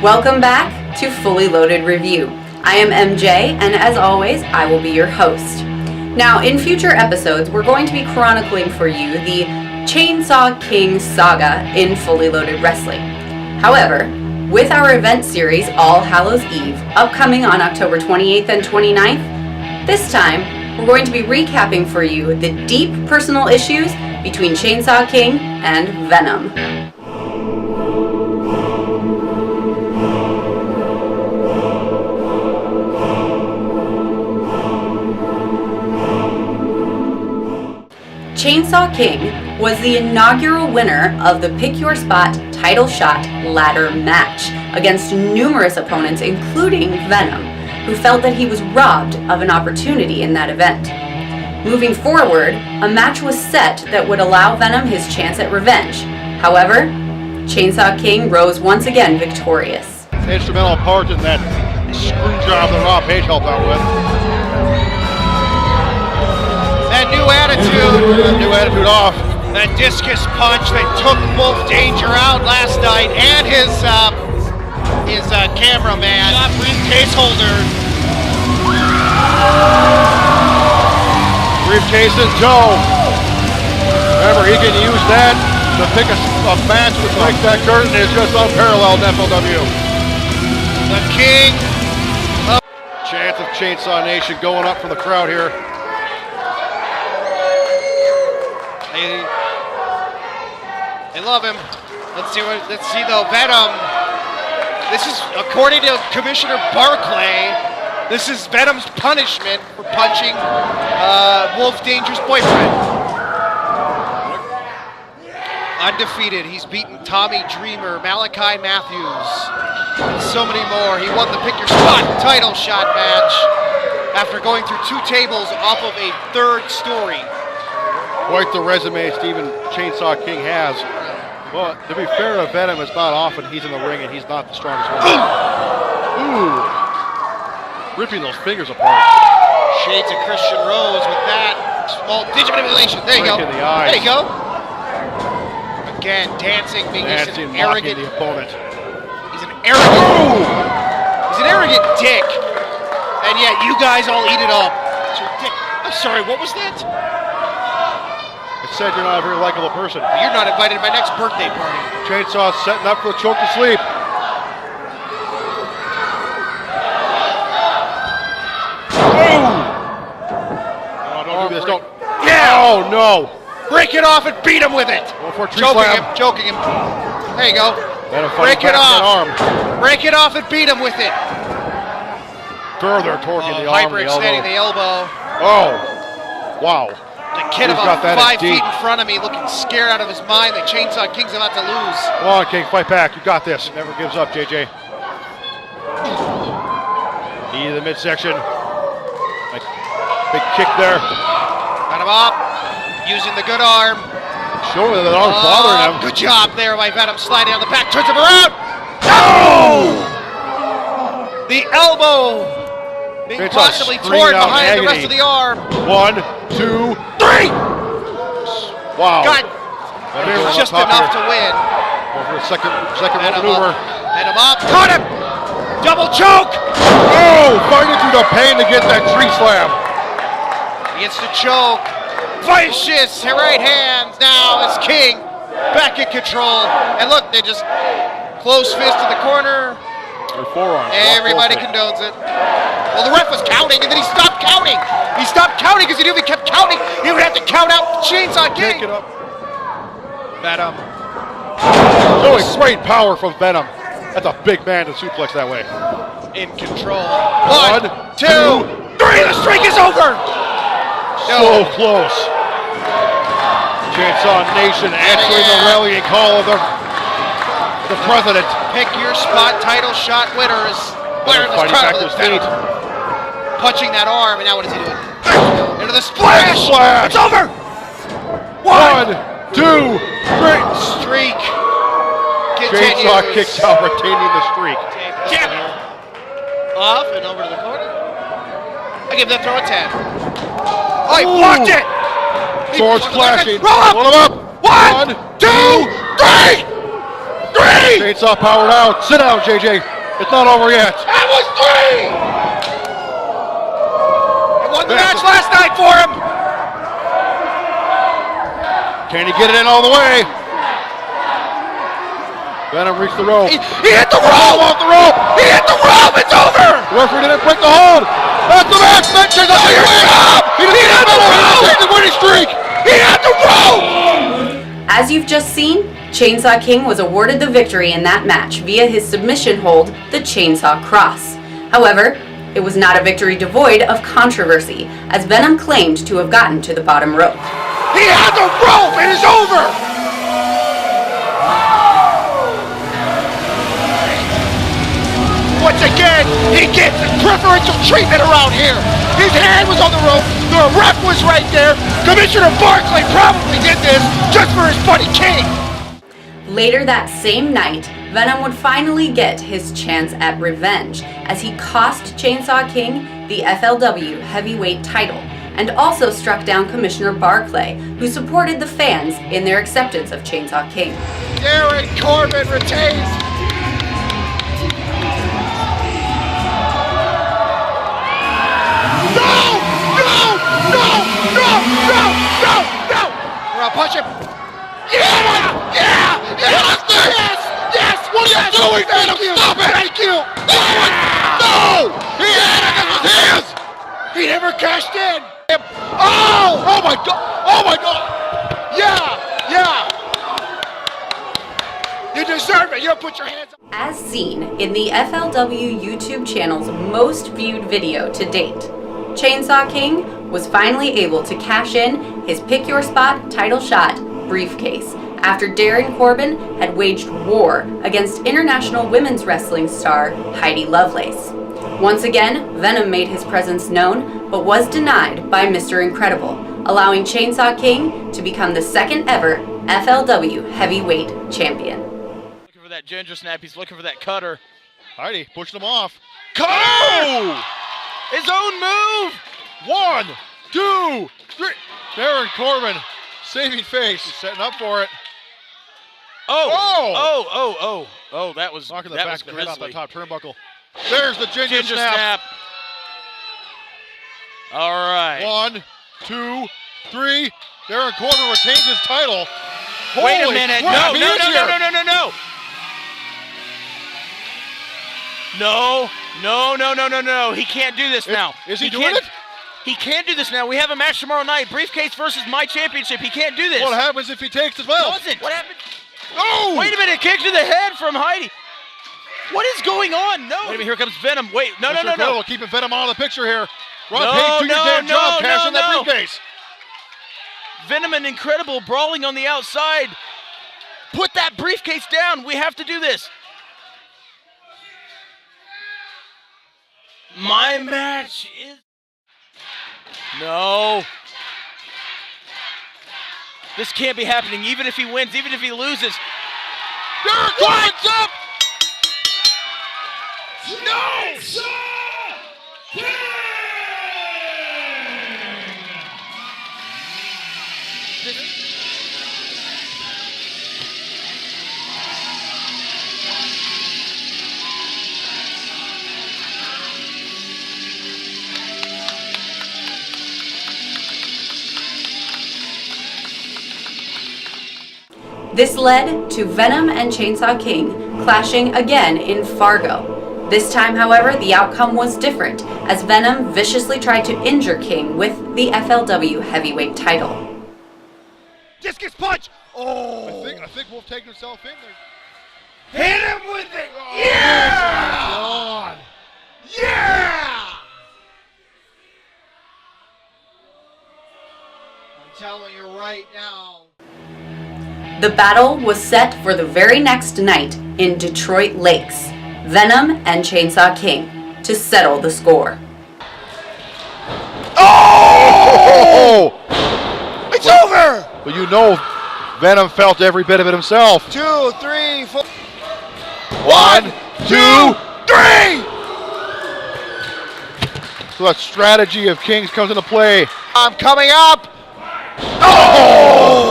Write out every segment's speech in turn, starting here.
Welcome back to Fully Loaded Review. I am MJ, and as always, I will be your host. Now, in future episodes, we're going to be chronicling for you the Chainsaw King saga in Fully Loaded Wrestling. However, with our event series, All Hallows Eve, upcoming on October 28th and 29th, this time, we're going to be recapping for you the deep personal issues between Chainsaw King and Venom. Chainsaw King was the inaugural winner of the Pick Your Spot title shot ladder match against numerous opponents, including Venom, who felt that he was robbed of an opportunity in that event. Moving forward, a match was set that would allow Venom his chance at revenge. However, Chainsaw King rose once again victorious. Instrumental part in that screw job that Rob Page helped out with. That new attitude off. That discus punch that took Wolf Danger out last night, and his cameraman, briefcase holder. Briefcase in tow. Remember, he can use that to pick a match with like that curtain is just unparalleled in FLW. The King. Chance of Chainsaw Nation going up from the crowd here. They love him. Let's see though. Venom. This is, according to Commissioner Barclay, this is Venom's punishment for punching Wolf Danger's boyfriend. Undefeated. He's beaten Tommy Dreamer, Malachi Matthews, and so many more. He won the Pick Your Spot title shot match after going through 2 tables off of a 3rd story. Quite the resume Stephen Chainsaw King has. Well, to be fair to Venom, it's not often he's in the ring and he's not the strongest one. Ooh! Ripping those fingers apart. Shades of Christian Rose with that small digit manipulation. There you go. In the eyes. There you go. Again, dancing, being just an arrogant. The opponent. He's an arrogant. Ooh. He's an arrogant dick. And yet you guys all eat it up. It's ridiculous. I'm sorry, what was that? It said you're not a very likable person. You're not invited to my next birthday party. Chainsaw setting up for the choke to sleep. Oh! No, don't do this, don't. Yeah! Oh, no. Break it off and beat him with it. Going for a tree slam. Choking him. There you go. Break it off. Break it off and beat him with it. Further torquing the arm, hyperextending the elbow. Oh, wow. The kid about 5 feet in front of me looking scared out of his mind. The Chainsaw King's about to lose. Come on, King, fight back. You got this. Never gives up, JJ. Knee to the midsection. Big kick there. Got him up. Using the good arm. Sure, the arm's bothering him. Good job there by Venom. Sliding on the back. Turns him around. Oh! The elbow. Being possibly torn behind the rest of the arm. 1, 2, 3! Wow. God. Just enough to win. Over a second maneuver. Venom up. Caught him. Double choke. Oh, fighting through the pain to get that tree slam. He gets the choke. Vicious right hands. Now it's King back in control. And look, they just close fist in the corner. Forearm. Everybody condones it. Well, the ref was counting, and then he stopped counting. He stopped counting because he knew if he kept counting, he would have to count out Chainsaw King. Take it up. Venom. Showing great power from Venom. That's a big man to suplex that way. In control. 1, 2, 3. The streak is over. So close. Chainsaw Nation answering the rallying call of the president. Pick Your Spot title shot winners. Fighting back to his feet. Punching that arm, and now what is he doing? Into the splash! Splash! It's over! 1, 2, 3. Streak continues. Chainsaw kicks out, retaining the streak. Jab. Off and over to the corner. I give that throw a 10. Oh, he blocked it! Swords clashing. Roll up! Roll him up! 1, 2, 3! 3! Chainsaw powered out. Sit down, JJ. It's not over yet. That was 3! He won the match last night for him. Can he get it in all the way? Venom reached the rope. He hit the rope! Off the rope! He hit the rope! It's over! The referee didn't break the hold. That's the match. He had the rope! Take the winning streak. He had the rope! As you've just seen, Chainsaw King was awarded the victory in that match via his submission hold, the Chainsaw Cross. However, it was not a victory devoid of controversy, as Venom claimed to have gotten to the bottom rope. He had the rope! It is over! Once again, he gets preferential treatment around here. His hand was on the rope, the ref was right there. Commissioner Barkley probably did this just for his buddy King. Later that same night, Venom would finally get his chance at revenge, as he cost Chainsaw King the FLW Heavyweight Title, and also struck down Commissioner Barclay, who supported the fans in their acceptance of Chainsaw King. Darren Corbin retains. We're gonna punch him. Yeah! Yes! What are you doing? Thank you! Stop it! Thank you! No! He had it! That was his! He never cashed in! Oh! Oh my God! Oh my God! Yeah! You deserve it! You put your hands up! As seen in the FLW YouTube channel's most viewed video to date, Chainsaw King was finally able to cash in his Pick Your Spot title shot briefcase after Darren Corbin had waged war against international women's wrestling star Heidi Lovelace. Once again, Venom made his presence known, but was denied by Mr. Incredible, allowing Chainsaw King to become the second ever FLW Heavyweight Champion. Looking for that ginger snap, he's looking for that cutter. Heidi pushing him off. Cutter! His own move! 1, 2, 3. Darren Corbin saving face. He's setting up for it. Oh, that was knocking the that back was of the head off that grisly. top turnbuckle. There's the ginger snap. All right. 1, 2, 3. Darren Corbin retains his title. Wait a Holy minute. crap, he No. is here. No. He can't do this now. Is he doing it? He can't do this now. We have a match tomorrow night. Briefcase versus my championship. He can't do this. What happens if he takes as well? What happened? No! Wait a minute. Kick to the head from Heidi. What is going on? No. Wait a minute. Here comes Venom. Wait. No. Keeping Venom out of the picture here. Ron No, Page, do your damn job. Cash in that no. briefcase. Venom and Incredible brawling on the outside. Put that briefcase down. We have to do this. My match is... No. This can't be happening, even if he wins, even if he loses. Darren Corbin's up! No! This led to Venom and Chainsaw King clashing again in Fargo. This time, however, the outcome was different, as Venom viciously tried to injure King with the FLW Heavyweight Title. Discus Punch! Oh! I think Wolf taking himself in there. Hit him with it! Yeah! God. Yeah! I'm telling you right now. The battle was set for the very next night in Detroit Lakes, Venom and Chainsaw King, to settle the score. Oh! It's over! But you know, Venom felt every bit of it himself. 2, 3, 4. 1, 2, 3! So that strategy of King's comes into play. I'm coming up! Oh!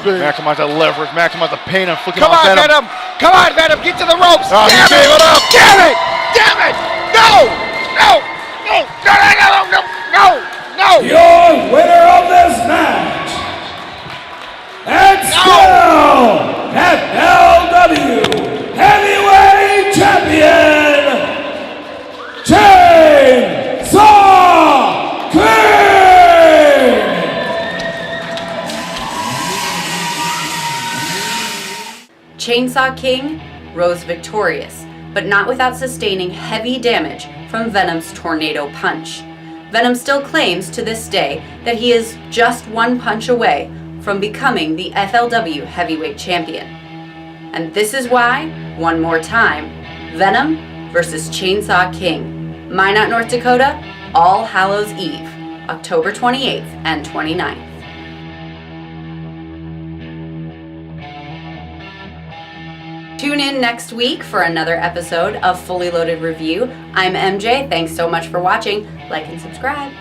Maximize that leverage, maximize the pain inflicted Come on, Venom. Venom! Come on, Venom! Get to the ropes! Oh, he Damn gave it up! Damn it! Damn it! No! No! No! No! No! No! No! No! Your winner of this match, and still FLW Heavyweight Champion, Chainsaw King! Chainsaw King rose victorious, but not without sustaining heavy damage from Venom's tornado punch. Venom still claims to this day that he is just one punch away from becoming the FLW Heavyweight Champion. And this is why, one more time, Venom versus Chainsaw King, Minot, North Dakota, All Hallows Eve, October 28th and 29th. Tune in next week for another episode of Fully Loaded Review. I'm MJ. Thanks so much for watching. Like and subscribe.